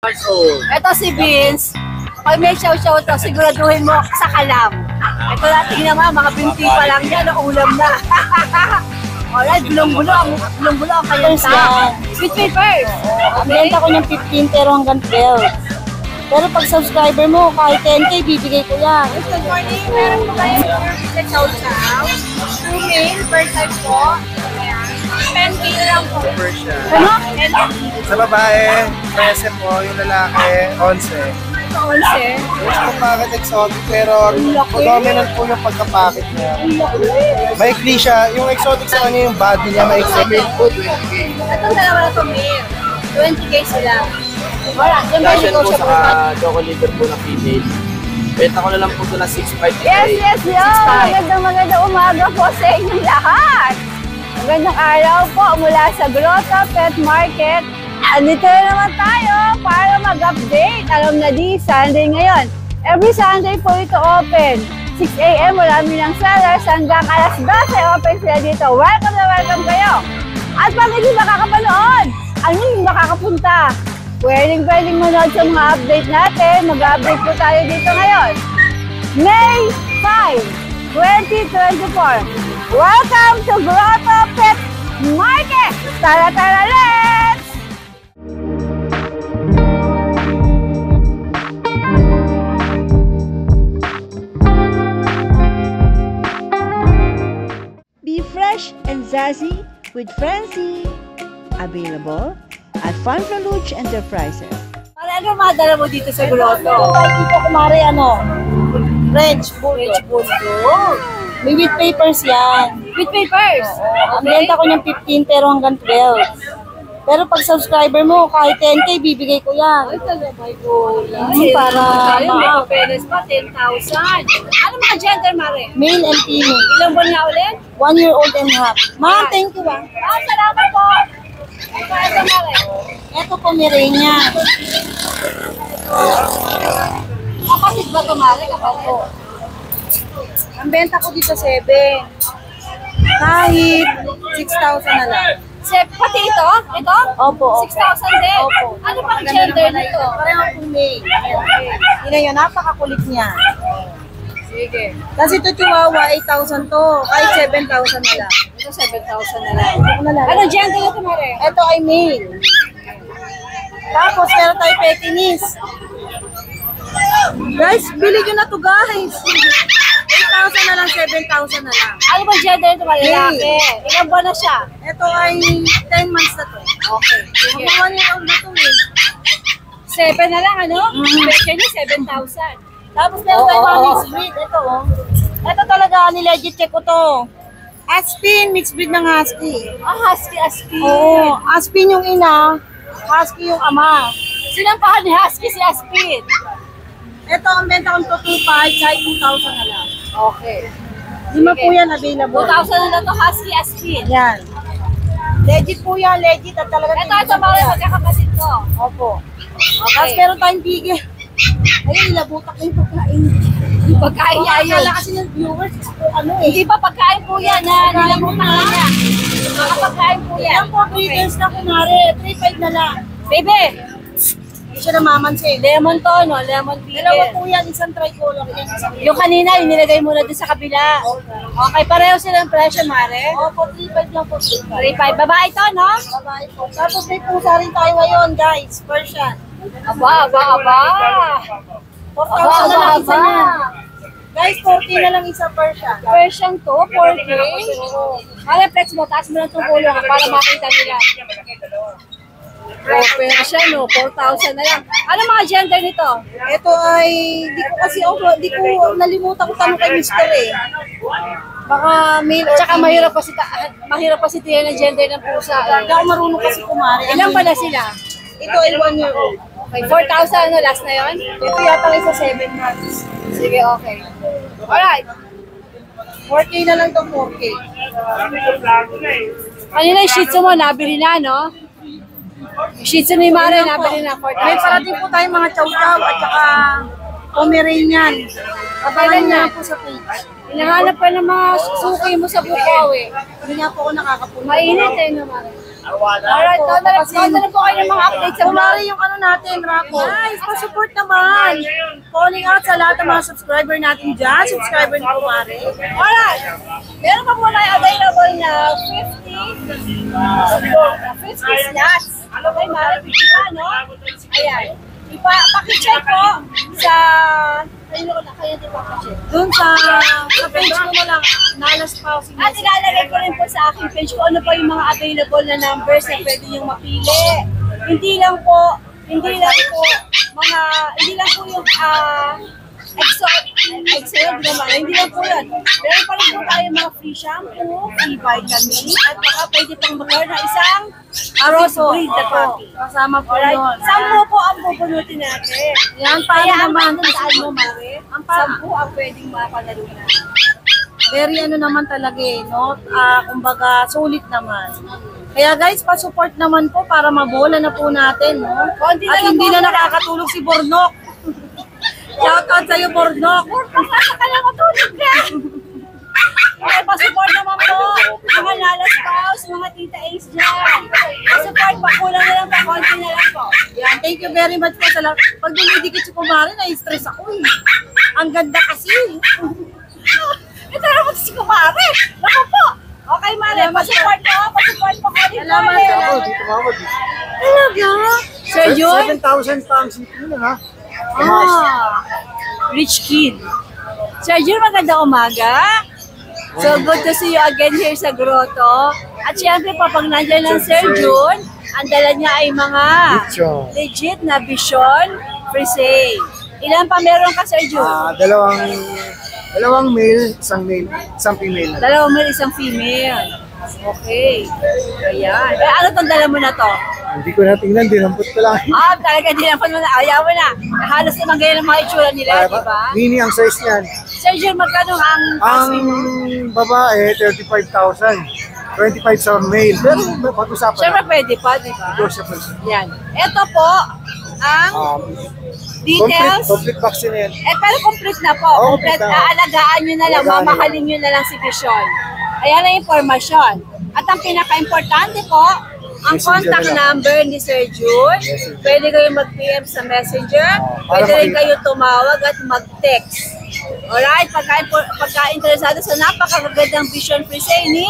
Ito si Vince. Pag may show-show to, siguraduhin mo sa kalam. Ito natin naman, mga binti pa lang yan, ulam na. Alright, bulong-bulo ang kanyang tao. Sweet papers. Ang benta ko ng 15 pero hanggang 12. Pero pag subscriber mo, kahit 10K, bibigay ko yan. Good morning, meron po kayo sa chow-chow. 2 mail per time po. 10K lang po. Ano? Sa babae, 13 po, yung lalaki, 11. 11. Gusto ko bakit exotic pero dominant po yung pagkapakit niya. Maikli siya, yung exotic sa kanya yung body niya, maikli po 20K. Itong dalawa na ito mail. 20K sila. Wala, yung ba Fashion po sa choco liver po na female. Benta ko na lang po ito na 6.5. Yes, magandang umaga po sa inyong lahat. Magandang araw po mula sa Grotto Pet Market. Andito na naman tayo para mag-update. Alam na di, Sunday ngayon. Every Sunday po ito open. 6 AM, marami ng sellers. Hanggang alas 12, open sila dito. Welcome na welcome kayo. At pag hindi makakapanood, ano yung makakapunta? Pwedeng manood sa mga update natin. Mag-update po tayo dito ngayon. May 5, 2024. Welcome to Grotto Pet Market! Tara, let's! Be fresh and zazzy with Francie. Available at Fun for Luch Enterprises. Ano madala mo dito sa Grotto? Dito kumari French Bulldog. May with papers yan. With papers? Ang benta ko ng 15 pero hanggang 12. Pero pag subscriber mo, kahit 10K, bibigay ko yan. Ay, talaga, my God. Para may papeles pa, 10,000. Ano mga gender, Mare? Male and female. Ilang buwan nga ulit? 1 year old and half. Ma'am, thank you ah. Salamat po. Ito, Mare. Ito Pomeranian. Kapatid ba ito, Mare? Kapatid. Ang benta ko dito 7. Kahit 6,000 na lang. Pati ito? Ito? Opo. 6,000 din? Opo. Ano pang gender nito? Pareho kong male. Yun yun, napakakulit niya. Sige. Kasi ito chihuahua, 8,000 to. Kahit 7,000 na lang. Ito 7,000 na lang. Ano gender nito, Mare? Ito ay male. Tapos meron tayo Pekingese. Guys, bili nyo na to guys. 8,000 na lang, 7,000 na lang. Ano ba gender nito, Mare? Lalaki. Ilang buwan na siya? Ito ay 10 months na to. Okay. Sige. Mga 1 year old na to eh. 7 na lang, ano? Pekingese, 7,000. Tapos meron tayo mga mixed breed. Ito oh. Ito talaga, nilegit check ko to. Aspin, mixed breed ng husky. Husky. Oo, Aspin yung ina, husky yung ama. Sinampahan ni Husky si Aspin. Ito ang benta kong 225, kahit 2,000 na lang. Okay. Lima po yan available. 2,000 na lang to Husky Aspin. Yan. Legit po yan, legit at talaga. Ito mga magkakapatid ko. Opo. Tapos meron tayong bigel. Ayun, nilabutak na yung pagkain. Yung pagkain niya yun. Akala kasi ng viewers, ano eh. Hindi pa pagkain po yan na nilabutan na niya. Mga pagkain po yan. Yan po, breeders na kunwari, 3,500 na lang. Baby! Hindi siya namamansin. Lemon to, no? Lemon Dalawa beagle. po yan, isang tricolor. Yan, isang Yung kanina, yung nilagay mo na dun sa kabila. Okay, pareho silang presyo, Mare. Opo, 3,500 lang po. 3,500. Babae to, no? Babae po. Tapos may pusa rin tayo ngayon, guys. Persian. Aba. 4,000 na lang isa niya. Guys, 40 na lang isa Persian. Persian to, 4K. Mare, flex mo, taas mo lang itong ulo para makita nila. Oh, Persian, no? 4,000 na lang. Ano mga gender nito? Ito ay, di ko nalimutan ko tanong kay Mr. eh. Baka male or Tsaka female. mahirap kasi tiyan ng gender ng pusa. Hindi ako marunong kasi kumari. Ilan ba na sila? Ito ay 1 year old. Okay, 4,000 ano, last na yon? Ito yata isa 7 months. Sige, okay. Alright. 4K na lang to 4K. Kanina yung Shih Tzu mo, nabili na, no? Yung Shih Tzu ni Mare, nabili na, 4,000. May parating po tayong mga chow-chow at saka Pomeranian. Abangan Kailan na na? po sa page. Hinahanap ka ng mga suki mo sa Bukaw eh. Hindi nga po ako nakakapunta. Mainit eh, no, Mare? Alright, doon na po kayo ng mga updates sa vlog. Kumari yung ano natin, Rako. Guys, pa-support naman. Calling out sa lahat ng mga subscriber natin dyan. Subscriber ni Kumari. Alright, meron pa po tayo available na 50 slots. Ano kayo, Mara? 50 pa, no? Ayan. Pakicheck po sa... Kayo din pakicheck. Doon sa page ko na lang, nalas pa ako. At ilalagay ko rin po sa aking page kung ano pa yung mga available na numbers na pwede yung mapili. Hindi lang po yung exotic naman. Hindi lang po yun. Pero pa rin po tayo mga free shampoo, free vitamin, at baka pwede pang mag-order na isang Rosso breed na puppy. Kasama po Alright, yun. 10 po ang pupunutin natin. Yan, paano Kaya ang naman? tandaan mo, Mare, 10 ang pwedeng mapalaro na. Very ano naman talaga eh, no? Kumbaga, sulit naman. Kaya guys, pa-support naman po para mabola na po natin, no? Konti na At lang hindi po na muna. nakakatulog si Bornok. Shoutout sa'yo, Bornok. Nasa ka lang matulog ka! Okay, pa-support naman po mga Lalas Paus, mga Tita Ace dyan. Pa-support, pakulang na lang po, konti na lang po. Yan, thank you very much po sa lahat. Pag dumidikit si Kumari, na-stress ako eh. Ang ganda kasi. Ito naman si Kumare. Naku po. Okay, Mare, pa-support po ko dito. Salamat, Ako, salamat. dito tumawag. Talaga? Sir Jun? 7,000 pa ang city nun, ha? Rich kid. Sir Jun, magandang umaga. So, good to see you again here sa Grotto. At syempre, pag nandiyan lang Sir Jun, ang dala niya ay mga Lechon. legit na Vision Frise. Ilan pa meron ka, Sir Jun? Dalawang male, isang female. Dalawang male, isang female. Okay. Ayan. Ano tong dala mo na to? Hindi ko na tingnan, dinampot ko lang. Talaga dinampot mo na. Ayaw mo na. Halos naman ganyan ang mga itsura nila, di ba? Mini ang size niyan. Sir Jun, magkano ang Ang asking mo? babae, 35,000. 25 sa male. Pero pag-usapan Siyempre na. pwede pa, di ba? Negotiable. Yan. Ito po, ang details. Complete vaccine na yan. Pero complete na po. Oo, Complete. complete na. Aalagaan nyo na lang. Alagaan Mamahalin nyo na lang si Vision. Ayan ang impormasyon. At ang pinaka-importante po, ang Messenger contact na lang. number ni Sir Jun. Messenger. Pwede kayo mag-PM sa Messenger. para Pwede rin makita. kayo tumawag at mag-text. Alright? Pagka-interesado sa napakagandang Vision Frise ni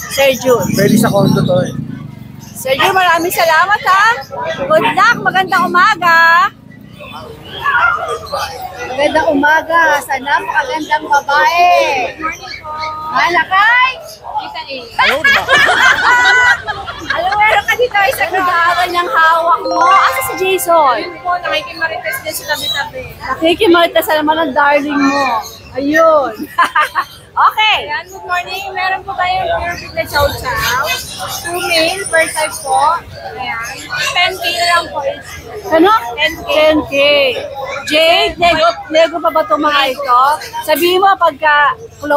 Sir Jun. Pwede sa condo to eh. Sir Jun, maraming salamat ha. Good luck. Magandang umaga. Magandang umaga sa napakagandang babae. Malakay. Alam mo, meron ka dito isang nag-aaral ng hawak mo. Asa si Jason? Po, nakikimarites din sa tabi-tabi. Nakikimarites sa naman ang darling mo. Ayun. Okay. Ayan, good morning. Meron po tayong pure feed na chow chow. 2 male per type po. Ayan. 10K na lang po each. Ano? 10K. 10K. Jade, nego pa ba itong mga ito? Sabihin mo pagka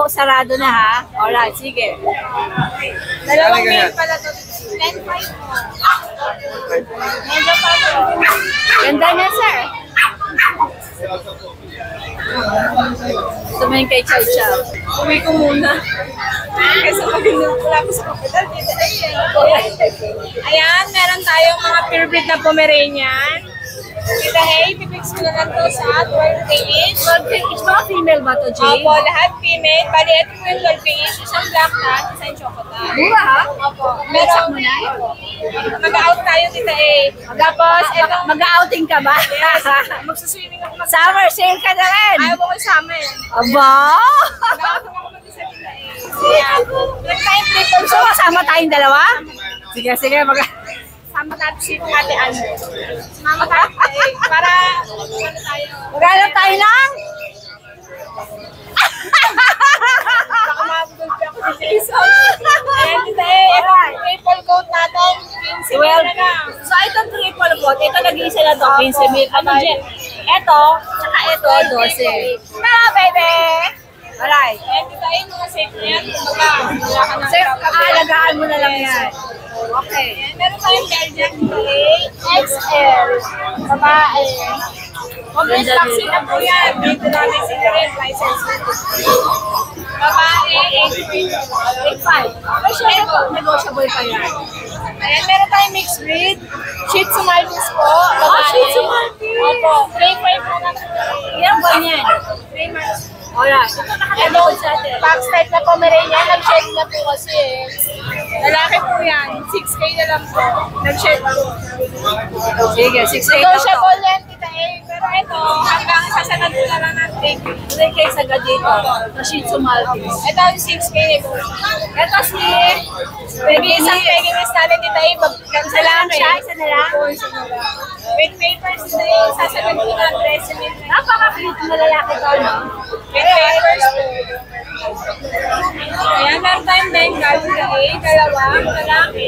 sarado na ha. Alright, sige. Dalawang male pala to. 10.5 po. Medyo pa po. Ganda niya, sir. Tumingin kay Chow Chow. Uwi ko muna. Kasi wala ko sa kapital. Ayan, meron tayong mga pure breed na Pomeranian. Kita hey, pipix ko na lang to sa 12K each. 12K each. Mga female ba to, Jade? Opo, lahat female. Bali, ito po yung 12K each. Isang black hat, isang chocolate. Mura ha? Opo. Meron Meron mo na. mag-out tayo kita eh. Tapos, ito, Mag-outing ka ba? magsuswimming ako. Summer sale ka na rin. Ayaw mo ko sa amin. Aba! Mag-out ako mag-isa kita eh. Ayan. Nag-time triple. So, kasama tayong dalawa? Sige, sige. Sama natin si Ate Anne. Sama natin eh. Para, ano tayo. Maghanap tayo lang? Baka mabudol pa ako ni Jason. Ayan kita eh. Ito yung triple coat natin. 15 Well, na lang. so itong triple coat, ito nag-iisa na to, 15 mil. Ano dyan? Ito, saka ito, 12. Na, baby! Alright. Ayan kita eh. Mga safe na yan. Wala ka na. Sir, aalagaan mo na lang yan. Okay. Ayan, meron tayong Belgian eh. XL. Babae. Complete vaccine na po yan. Dito namin si Green license. Babae, 8.5. Negotiable pa yan. Ayan, meron tayong mixed breed. Shih Tzu Maltese po. Shih Tzu Maltese. Opo. 3-5 po lang. Ilang buwan yan? 3 months. Alright. Ito Hello, nakakalapod sa atin. box type na Pomeranian. Nag-shed na po kasi eh. Lalaki po yan. 6K na lang po. Nag-shed po. Sige, 6 Negotiable yan, Tita A. Pero ito, hanggang sasanad ko na lang natin. 3K sagad dito. Sa Shih Tzu Maltese. Ito yung 6K negotiable. Ito si... Maybe isang Peggy Miss natin, Tita A. Isa lang siya, isa na lang. With papers na yung sasanad ko na resume. Napaka-cute na lalaki to, no? With papers po. Ayan, meron tayong Bengal, Tita A. Dalawang lalaki.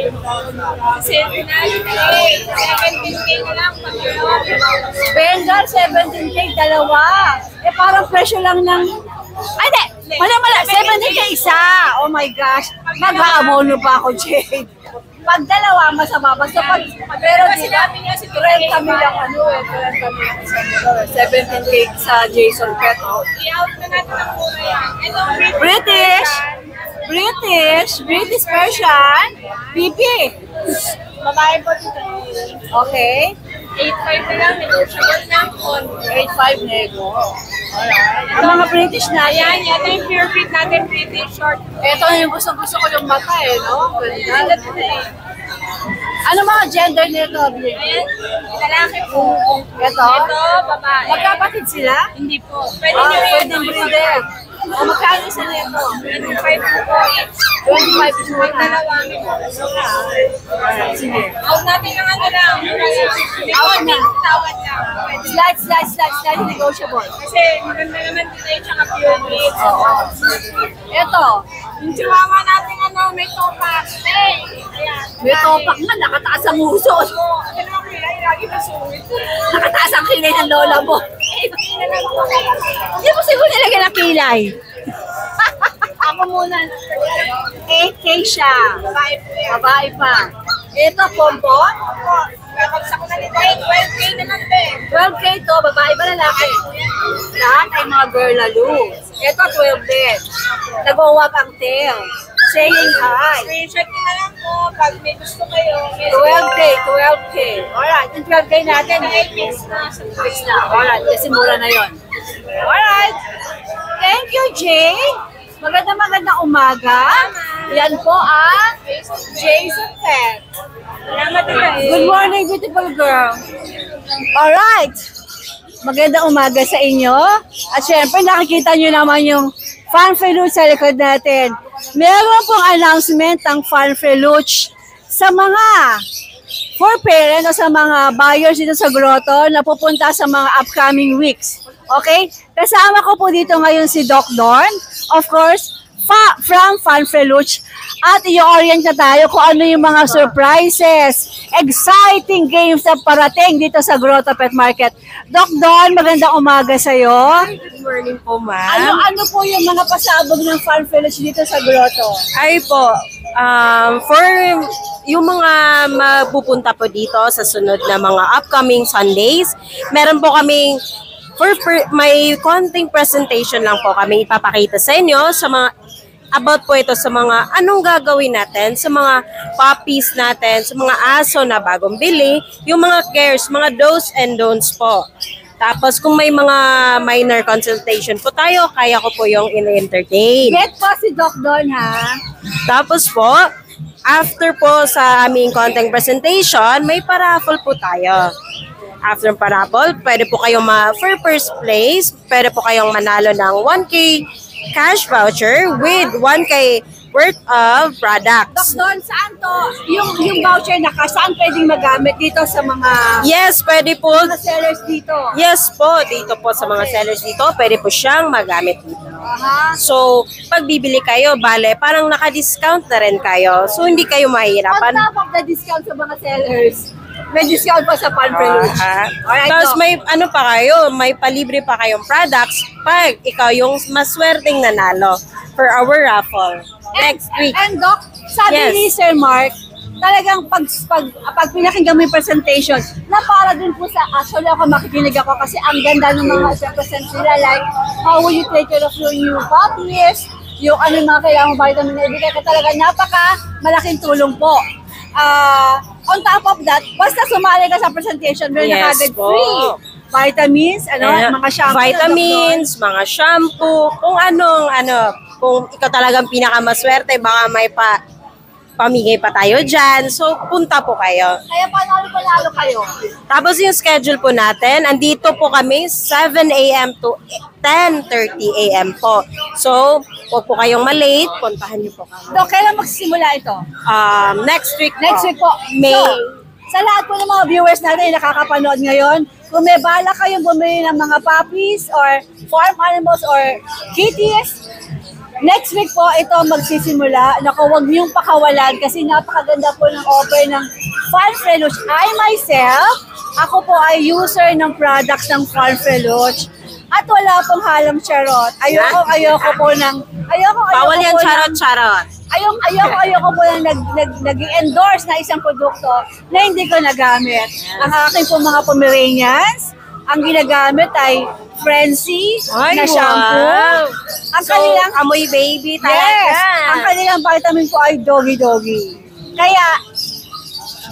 Silky na, Tita A. 17K na lang. Bengal, 17K, dalawa. Eh, parang presyo lang ng... Ay, hindi! Mala, 17K isa! Oh my gosh! Mag-aamono pa ako, Jade. Pag dalawa, masama. Basta pag... Pero Kasi sinabi niya si Tita A. rent kami lang, ano eh. Rent kami lang sa 17K sa Jason Pet, oh. I-out na natin ang mura yan. Ito, British! British Persian, PP. Babae po dito. Okay. 8.5 na lang, negotiable ng on. 8.5 nego. Alright. Ang mga British na Ayan, yan. yan yung pure fit natin, British short. Ito yung gusto ko yung mata eh, no? Ganda to na eh. Ano mga gender nito, Bri? Ayan, lalaki po. Ito? Ito, babae. Magkapatid sila? Hindi po. Pwede nyo yun. Pwedeng breeder. O magkano isa nito? 25 po each. 25 is May dalawa. Sige. Out natin ng ano lang. Out na. Tawad lang. Pwede. Slide, negotiable. Kasi maganda naman dito yung tsaka pure fit. Ito, Yung chihuahua natin ano, may topak. Hey! Ayan. may topak nga, nakataas ang uso. Ano naman kuya, lagi masungit. Nakataas ang kilay ng lola mo. Hindi na lang ako. Hindi mo siguro nilagyan ng kilay. Ako muna. 8K siya. Babae po yan. Babae pa. Ito, pompon. Kapagsak ko na nito. Ay, 12K na lang din. 12K to, babae ba lalaki? Lahat ay mga girl lalo. Ito, 12 din. Nag-uwag ang tail. Saying hi. Screenshot ko na lang po pag may gusto kayo. 12K. Alright, yung 12K natin. Ay, fix na. Fix na. Alright, kasi mura na yon. Alright. Thank you, Jay. Magandang umaga. Yan po ang Jason Pet. Salamat na eh. Good morning, beautiful girl. Alright. Magandang umaga sa inyo. At syempre, nakikita nyo naman yung Fan Freluche sa likod natin. Meron pong announcement ang Fan Freluche sa mga for parent o sa mga buyers dito sa Grotto na pupunta sa mga upcoming weeks. Okay? Kasama ko po dito ngayon si Doc Don. Of course, from Fan Freluche. At i-orient na tayo kung ano yung mga surprises, exciting games na parating dito sa Grotto Pet Market. Doc Don, magandang umaga sa'yo. Good morning po, ma'am. Ano po yung mga pasabog ng Fan Freluche dito sa Grotto? Ay po, for yung mga mapupunta po dito sa sunod na mga upcoming Sundays, meron po kaming may konting presentation lang po kami ipapakita sa inyo sa mga about po ito sa mga anong gagawin natin sa mga puppies natin, sa mga aso na bagong bili, yung mga cares, mga do's and don'ts po. Tapos kung may mga minor consultation po tayo, kaya ko po yung in-entertain. Get po si Doc Don, ha? Tapos po, after po sa aming content presentation, may paraffle po tayo. After paraffle, pwede po kayong for first place, pwede po kayong manalo ng 1K cash voucher with 1K worth of Doc products. Don, saan to? Yung voucher na saan pwedeng magamit dito sa mga Yes, pwede po. sellers dito? Yes po, dito po sa mga sellers dito, pwede po siyang magamit dito. Aha. So, pag bibili kayo, bale, parang naka-discount na rin kayo. So, hindi kayo On mahihirapan. top of the discount sa mga sellers, may discount pa sa Fan Freluche. Alright, Tapos Doc. may ano pa kayo, may palibre pa kayong products pag ikaw yung maswerteng nanalo for our raffle next week. And Doc, sabi Yes. ni Sir Mark, talagang pag pinakinggan mo yung presentation, na para din po sa, actually ako makikinig ako kasi ang ganda ng mga present nila, like, how will you take care of your new puppies, yung ano yung mga kailangan vitamin na ibigay ka talaga, napaka malaking tulong po. On top of that, basta sumali ka sa presentation, meron na Yes kagad po. free. Vitamins, mga shampoo. Vitamins, mga shampoo, kung anong, kung ikaw talagang pinakamaswerte, baka may pamigay pa tayo dyan. So, punta po kayo. Kaya panalo kayo. Tapos yung schedule po natin, andito po kami 7 a.m. to 10:30 a.m. po. So, huwag po kayong malate, puntahan niyo po kami. Dok, kailan magsisimula ito? Next week Next week po. May. So, sa lahat po ng mga viewers natin na nakakapanood ngayon, kung may bala kayong bumili ng mga puppies or farm animals or kitties, next week po ito magsisimula. Naku, huwag niyong pakawalan kasi napakaganda po ng offer ng Farm Freluche. I myself, ako po ay user ng products ng Farm Freluche at wala pong halang charot. Ayoko po ng... Bawal yan charot-charot. Ayoko po lang nag-endorse na isang produkto na hindi ko nagamit. Ang aking po mga Pomeranians, ang ginagamit ay Frenzy na shampoo. Wow. Ang So, kanilang, amoy baby talaga. yes, ang kanilang vitamin po ay doggy-doggy. Kaya,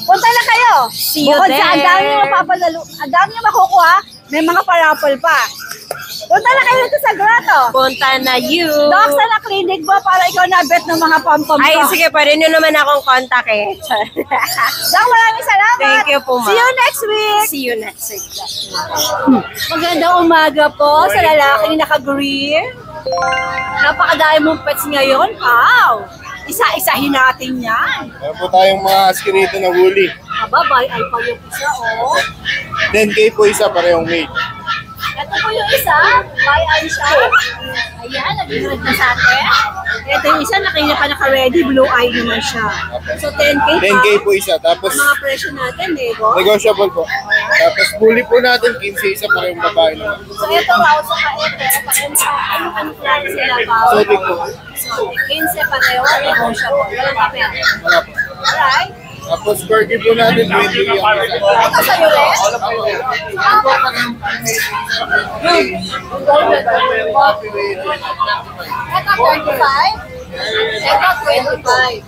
punta na kayo. See you Bukod there. sa ang dami nyo ang dami nyo makukuha, may mga parapol pa. Punta na kayo dito sa grotto. Punta na you. Doc, sa na clinic ba para ikaw na-bet ng mga pom-pom Ay, ko? sige, pwede nyo naman akong contact eh. Doc, maraming salamat. Thank you po, ma'am. See you next week. See you next week. Magandang umaga po sa lalaking naka-green. Napakadami mong pets ngayon. Wow! Isa-isahin natin yan. Meron po tayong mga askinator na woolly. Aba, ay pa yung isa, oh. 10K po isa, parehong mate. Ito po yung isa. Bayan siya. Ayan, nag-grad na sa atin. Ito yung isa, naka-ready. Blue eye naman siya. So, 10K pa. 10K po isa, tapos Mga presyo natin, Nego. negotiable po. Tapos bully po natin, 15 isa, parehong babae naman. So, ito, wow, sa ito. Ano klase sila, wow? Exotic po. So, 15 pareho, negotiable. Walang papel. Wala po. Alright. Tapos Corgi po natin, 20 yung isa. Ito sa'yo rin? Ito 35. Ito 25.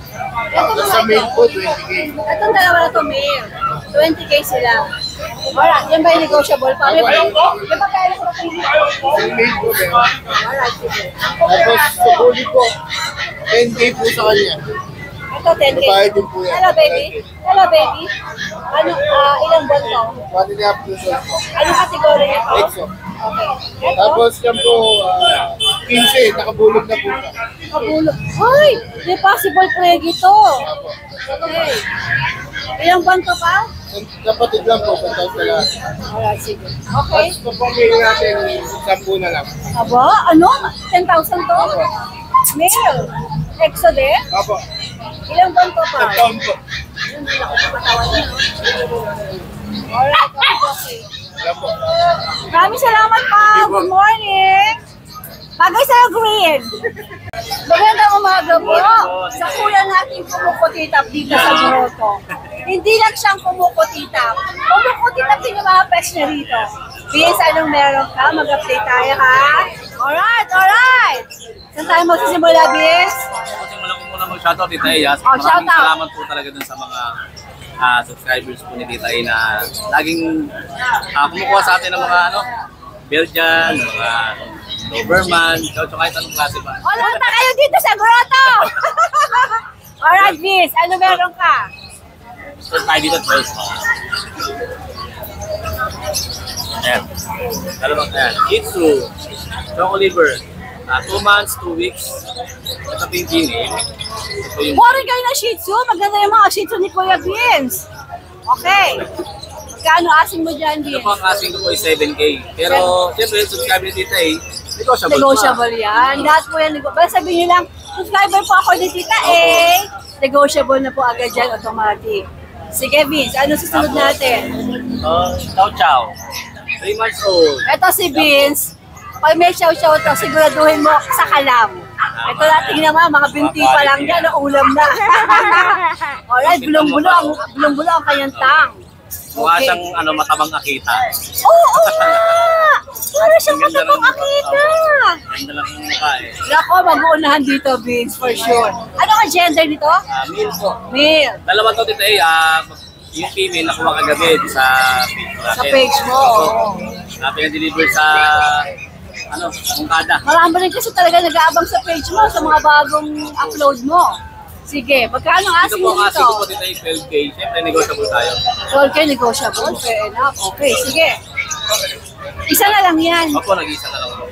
Ito Tapos sa mga male ito. po, 20K. Itong dalawa na ito, male. 20K sila. Alright, yan ba yung negotiable pa? May pa kaya sa Yung male po, meron. Alright, sige. Tapos sa bully po, 10K po sa kanya. Ito 10K. Babae din po yan. Hello, baby. Hello, baby. Ano, ilang buwan to? 1.5 years old po. Anong kategory ito? Exo. Okay. Ito, Tapos yan po, 15, nakabulog na po siya. kabulok. Hoy! Di possible pregi to. Okay. Ilang buwan to pa? Kapatid lang po, sa taon na lahat. Alright, sige. Okay. Tapos sa pamilya natin, 10 na lang. Aba, ano? 10,000 to? Male. Exo din? Apo, Ilang buwan to pa? sa taon po. Yun, laki ng katawan niya, no? Alright, okay. Wala po. Maraming salamat pa. Good morning. Bagay sa'yo, Green. Magandang umaga po. Sa kuya natin kumukutitap dito sa grotto. Hindi lang siyang kumukutitap. Kumukutitap din yung mga pets niya rito. Vince, anong meron ka? Mag-update tayo, ha? Alright. Saan tayo magsisimula, Vince? Simulan ko muna mag-shoutout Tita Eyas. Oh, Maraming shoutout. salamat po talaga dun sa mga subscribers po ni Tita Ey na laging kumukuha sa atin ng mga Belgian, mga Doberman, kahit anong klase pa. Punta kayo dito sa grotto! Alright, Vince, ano meron ka? So tayo dito first. Ayan. Dalawang ayan. Itsu, Choco Liver. 2 months, 2 weeks. Ito po yung female. Ito yung Puro kayo na Shih Tzu. Maganda yung mga Shih Tzu ni Kuya Vince. Okay. Magkano asin mo dyan, ito Vince? po ang asking ko po is 7K. Pero, siyempre, subscribe ni Tita Ey, negotiable pa. Negotiable yan. Lahat po yan. Basta sabihin nyo lang, subscriber po ako ni Tita A. Negotiable na po agad dyan, automatic. Sige, Vince. Ano susunod natin? Chow Chow. 3 months old. Ito si Vince. Pag may chow-chow to, siguraduhin mo sa kalam. Ito natin naman, mga binti pa lang yan, ulam na. Alright, bulong-bulo ang kanyang tang. Mukha siyang matabang akita. Oo nga! Para siyang matabang akita. Ganda lang yung mukha eh. Nako, mag-uunahan dito, Vince, for sure. Ano ang gender nito? Male po. Male. Dalawa to dito eh. Yung female nakuha kagabi sa page natin. Sa page mo, oo. Pinag-deliver sa Mungkada. Marami rin kasi talaga nag-aabang sa page mo, sa mga bagong upload mo. Sige, magkano ang Ito asking po mo kasi dito? ko po dito ay 12K. Siyempre negotiable tayo. Okay, negotiable. Fair enough. Okay, sige. Isa na lang yan. Opo, nag-isa na lang po.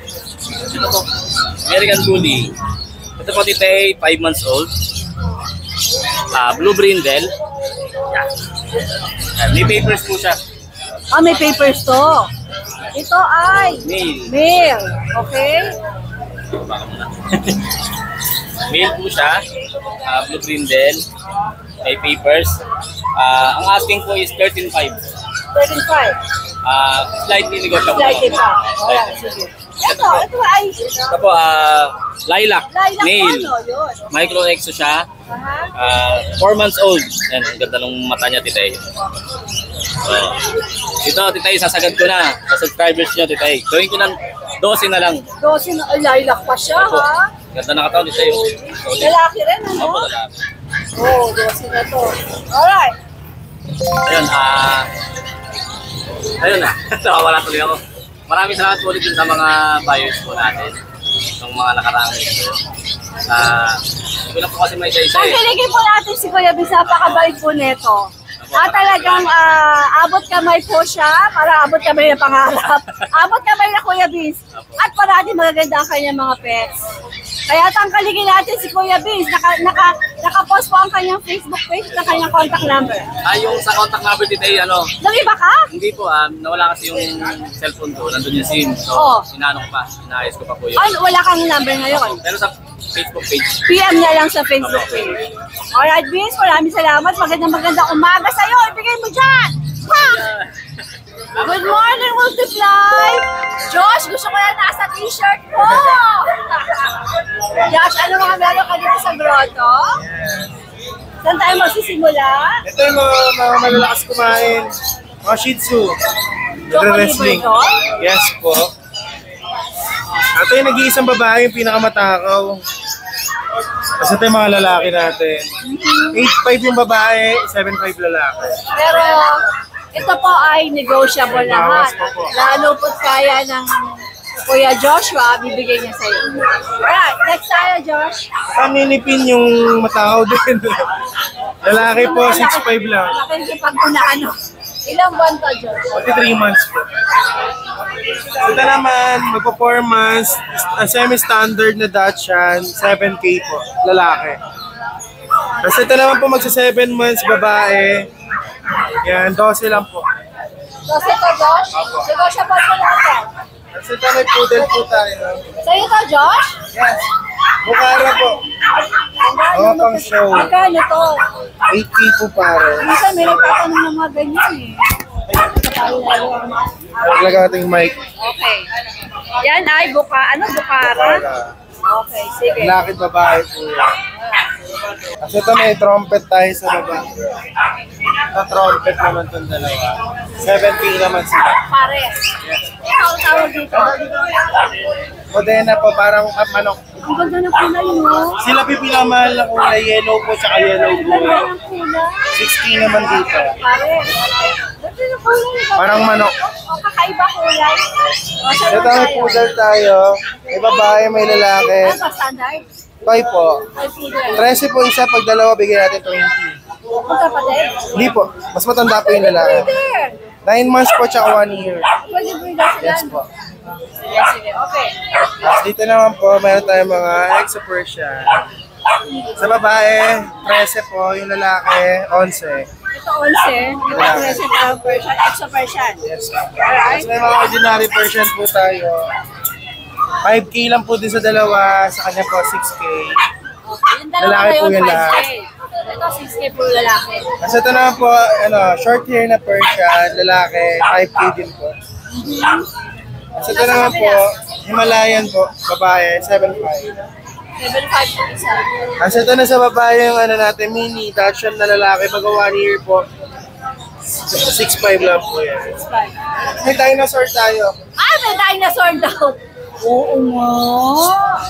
Ito po, American Bully. Ito po dito ay 5 months old. Blue brindle. Yan. May papers po siya. Ah, may papers to. Ito ay Male. male. Okay? Baka muna. Male po siya. Blue brindle. May papers. Ang asking po is 13.5. 35. Slightly negotiable. Slightly pa. Alright, sige. Ito ay Ito po, lilac. lilac Male. ano, yun. Micro exo siya. Aha. 4 months old. Yan, ang ganda ng mata niya, titay. So, ito, titay, sasagad ko na sa subscribers niyo, titay. Gawin ko ng 12 na lang. 12 na, lilac pa siya, Opo. ha? Ganda na katawan, titay. Lalaki rin, ano? Opo, lalaki. Oh, 12 na to. Alright. Ayun, ayun na. Nakawala tuloy ako. Maraming salamat po ulit din sa mga buyers po natin. Itong mga nakaraang ito. Hindi ko na po kasi may isa-isa Ang eh. kiligin po natin si Kuya Bis, napakabait po neto. Talagang abot kamay po siya, para abot kamay na pangarap. Abot kamay na Kuya Bis. At parati magaganda ang kanyang mga pets. Kaya tangkaligin natin si Kuya Bis. Nakapost po ang kanyang Facebook page na kanyang contact number. Yung sa contact number dito ay Nang iba ka? hindi po, nawala kasi yung cellphone ko, nandun yung SIM. So, Oo. sinano ko pa, inayos ko pa po yun. Wala kang number ngayon. Pero sa Facebook page, PM niya lang sa Facebook page. Alright, Vince, maraming salamat. Magandang umaga sa'yo. Ibigay mo dyan. Ha! Good morning, Multiply! Josh, gusto ko na nasa t-shirt mo! Josh, ano mga meron ka dito sa grotto? Saan tayo magsisimula? Ito yung mga malalakas kumain. Mga Shih Tzu. Nagre-wrestling. Choco liver Yes po. Ito yung nag-iisang babae, yung pinakamatakaw. Kasi ito yung mga lalaki natin. 8'5 yung babae, 7'5 lalaki. Pero ito po ay negotiable lahat. Bawas po po. Lalo po't kaya ng Kuya Joshua, bibigay niya sa'yo. Alright, next tayo, Josh. Minipin yung matakaw din. Lalaki po, 6'5 lang. Malaki yung pag-unaan. Ilang buwan to, Josh? 43 months po. Ito naman, magpo 4 months, semi-standard na Dachshund, 7K po, lalaki. Tapos ito naman po magsa 7 months, babae. Yan, 12 lang po. Kasi ito, Josh? Negotiable po natin. Tapos ito may poodle po tayo. Sa'yo to, Josh? Yes. Bukara po. Oo, pang show. Magkano to? 8K po pare. Minsan may nagtatanong ng mga ganyan eh. Naglaga natin mic. Okay. Yan ay bukara. Okay, sige. Lakit babae po yan. Kasi ito may trumpet tayo sa baba. Ito trumpet naman itong dalawa. 7K naman sila. Pare. Ikaw ang tawag dito. Modena po, parang manok. Ang ganda ng kulay mo. Sila pipinamahal na kulay, yellow po tsaka yellow Ang po. ganda ng kulay. 6K naman dito. Pare. Ganda ng kulay. Parang manok. O kakaiba kulay. O siya Ito may poodle tayo. May babae, may lalaki. Ano ba standard? Toy po. Ay, poodle. 13 po isa, pag dalawa bigyan natin 20. Magkapatid? Hindi po, mas matanda po yung lalaki. Pwede. 9 months po tsaka 1 year. Pwede breeder sila. Yes po. Sige, sige. Okay. Tapos dito naman po, meron tayong mga Exo Persian. Sa babae, 13 po, yung lalaki, 11. Ito 11. Ito 13 parang Persian. Extra Persian. Yes. Alright. Tapos may mga ordinary Persian po tayo. 5K lang po din sa dalawa, sa kanya po 6K. Okay. Yung dalawa Lalaki na po yun, yun 5K. lahat. Ito 6K po lalaki. Kasi ito naman po, short hair na Persian, lalaki, 5K din po. Kasi ito naman po, Himalayan po, babae, 7'5". 7.5 po isa. Kasi ito na sa babae yung natin, mini, Dachshund na lalaki, pag 1 year po, 6'5 lang po yan. 6.5. May dinosaur tayo. Ah, may dinosaur daw. Oo nga.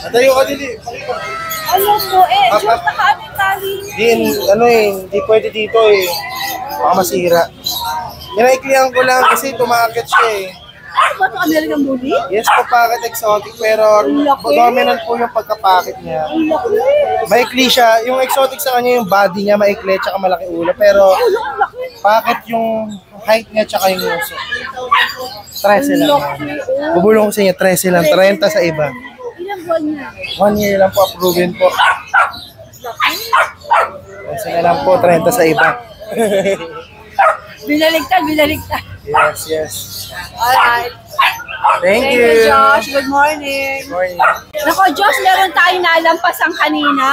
Natayo ka dili. Alam mo eh, Diyos, nakaaming tali niya. Hindi pwede dito eh. Baka masira. Ninaiklihan ko lang kasi tumakit siya eh. Ano ba ito, American Bully? Yes po, packet exotic, pero dominant po yung pagkapakit niya. Ang laki. Maikli siya. Yung exotic sa kanya, yung body niya maikli, tsaka malaki ulo. Pero Ang laki. packet yung height niya, tsaka yung uso. 13 lang. Bubulong ko sa inyo, 13 lang. 30 sa iba. Ilang buwan niya? 1 year lang po, approven po. 13 lang po, 30 sa iba. Binaligtad. Yes. Alright. Thank Thank you. you, Josh. Good morning. Morning. Nako, Josh, meron tayong nalampasan kanina.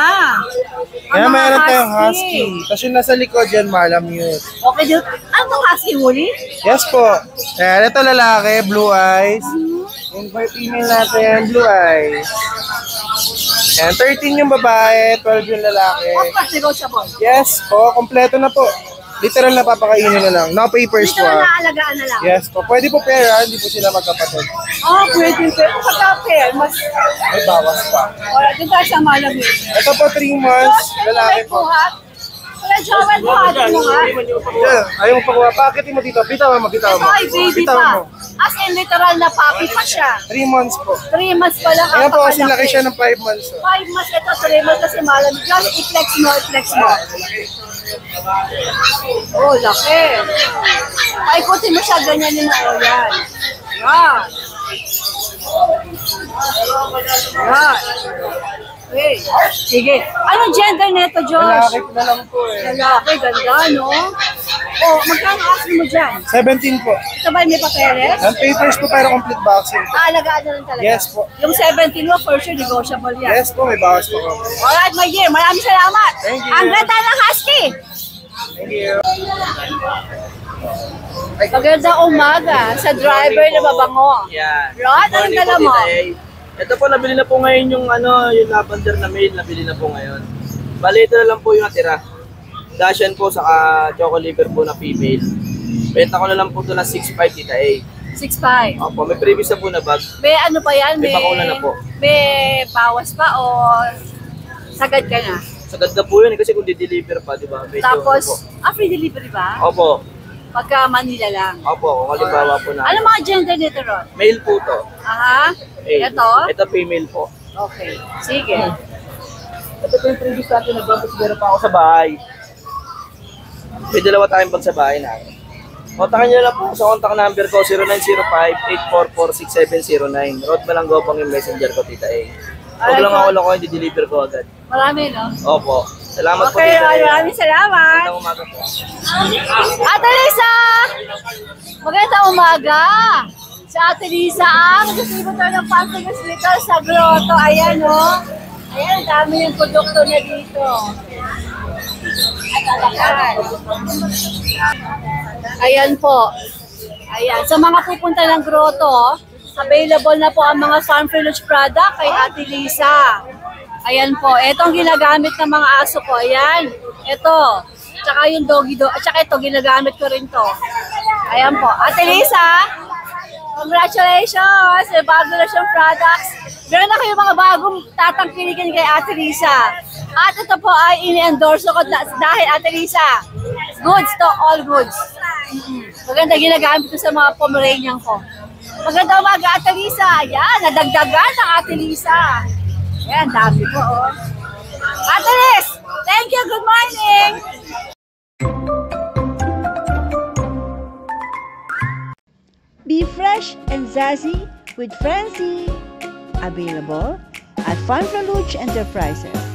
Kaya Ang mga meron tayong husky. Tapos yung nasa likod yan, Malamute. Okay, dude. Ano itong husky huli? Yes po. Ayan, ito lalaki, blue eyes. Yung female natin, blue eyes. Ayan, 13 yung babae, 12 yung lalaki. Of course, negotiable. Yes po, kompleto na po. Literal na papakainin na lang. No papers Dito po. na naalagaan na lang. Yes po. Pwede po pera, hindi po sila magkapatid. Oh, pwede. Pagka-pair, mas... May bawas pa. Alright, dito tayo sa Malamute. Ito po, 3 months, lalaki po. Wala, Joel, buhat mo nga. Yan, ayaw mo pakuha. Bakit mo dito? Bitaw mo. Ito ay baby Bitaw pa. mo. As in, literal na puppy pa siya. 3 months po. 3 months pa lang. Ayan po kasi kapakalaki. laki siya ng 5 months. 5 months, ito 3 months kasi Malamute. Josh, i-flex mo. Oh, laki. Paikutin mo siya, ganyan yung mga yan. Yan. Okay. Sige. Anong gender nito, Josh? Lalaki na lang po eh. Lalaki, ganda, no? Oh, magkano ask mo dyan? 17 po. Ito ba may papeles? Ang papers po pero complete vaccine. Alagaan na lang talaga. Yes po. Yung 17 mo, for sure, negotiable yan. Yes po, may bawas po kami. Alright, my dear. Maraming salamat. Thank you. Ang ganda ng husky. Thank you. Magandang umaga sa driver na babango. Yan. Rod, anong dala mo? Ito po, nabili na po ngayon yung yung lavender na male, nabili na po ngayon. Bali, ito na lang po yung natira. Dashan po, saka choco liver po na female. Benta ko na lang po ito na 6.5 tita A. 6'5". Opo, may previous na po na bag. May ano pa yan? May bakuna na po. May bawas pa o sagad ka na? Sagad na po yun kasi kung di-deliver pa, di ba? Medyo, Tapos, free delivery ba? Opo. Pagka Manila lang. Opo, kung halimbawa po na. Ano mga gender nito, Ron? Male po to. Aha. Male. Ito? Ito female po. Okay. Sige. Ito po yung previous natin na bag, meron pa ako sa bahay. May dalawa tayong bag sa bahay namin. Kontakan nyo lang po sa contact number ko, 0905-844-6709. Road Malanggopang yung messenger ko, Tita A. Huwag lang ako lang ko, hindi deliver ko agad. Marami, no? Opo. Salamat po, Okay, Tita A. maraming salamat. Magandang umaga po. Ate Lisa! Magandang umaga! Si Ate Lisa ang distributor ng Pampigas dito sa Grotto. Ayan, no? Ayan, dami yung produkto na dito. Ayan po. Ayan. Sa mga pupunta ng Grotto, available na po ang mga Farm Village product kay Ate Lisa. Ayan po. Ito ang ginagamit ng mga aso ko. Ayan. Ito. Tsaka yung doggy dog. At saka ito, ginagamit ko rin to. Ayan po. Ate Lisa, congratulations! May bago na siyang products. Meron na kayo mga bagong tatangkilikin kay Ate Lisa. At ito po ay ini-endorse ko dahil Ate Lisa, goods to all goods. Maganda ginagamit ko sa mga Pomeranian ko. Maganda umaga, Ate Lisa. Ayan, nadagdagan ng Ate Lisa. Ayan, dami po. Oh. Ate Liz, thank you. Good morning. Be fresh and zazzy with Francie. Available at Fun Enterprises.